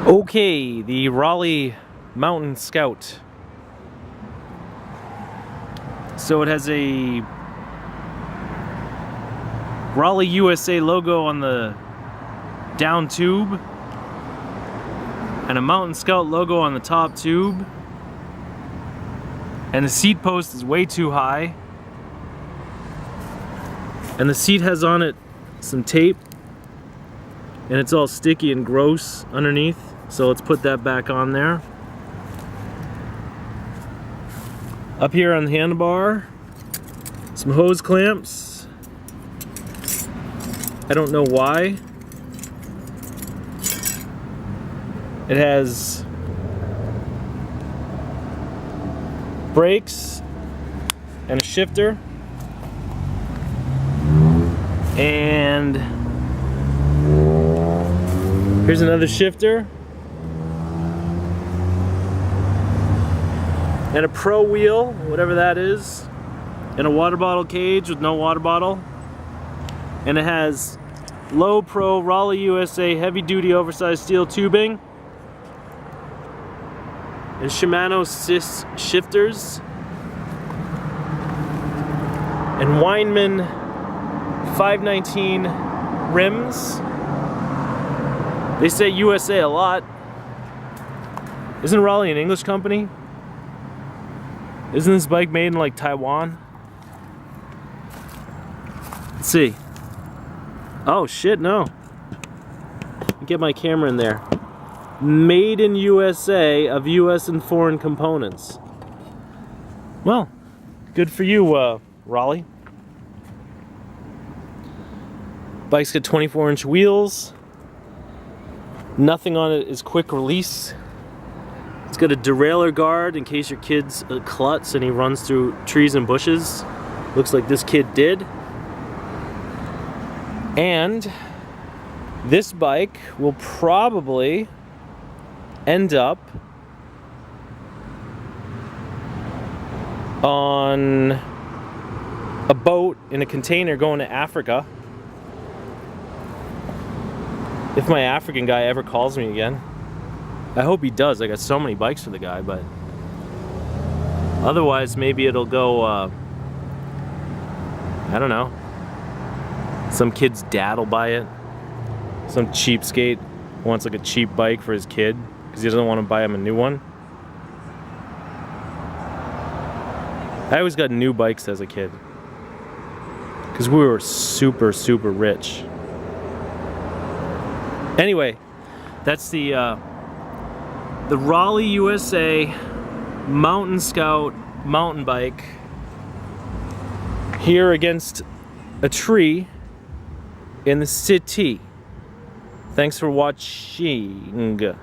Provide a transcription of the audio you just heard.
Okay, the Raleigh Mountain Scout. So it has a Raleigh USA logo on the down tube and a Mountain Scout logo on the top tube, and the seat post is way too high, and the seat has on it some tape and it's all sticky and gross underneath, so let's put that back on there. Up here on the handlebar, some hose clamps. I don't know why. It has brakes and a shifter, and here's another shifter and a pro wheel, whatever that is, and a water bottle cage with no water bottle. And it has low pro Raleigh USA heavy duty oversized steel tubing and Shimano Cis shifters and Weinman 519 rims. They say USA a lot. Isn't Raleigh an English company? Isn't this bike made in like Taiwan? Let's see. Oh shit, no. Get my camera in there. Made in USA of US and foreign components. Well, good for you, Raleigh. Bike's got 24-inch wheels. Nothing on it is quick release. It's got a derailleur guard in case your kid's a klutz and he runs through trees and bushes. Looks like this kid did. And this bike will probably end up on a boat in a container going to Africa. If my African guy ever calls me again. I hope he does. I got so many bikes for the guy, but otherwise maybe it'll go, I don't know. Some kid's dad will buy it. Some cheapskate wants like a cheap bike for his kid because he doesn't want to buy him a new one. I always got new bikes as a kid because we were super rich. Anyway, that's the Raleigh USA Mountain Scout mountain bike here against a tree in the city. Thanks for watching.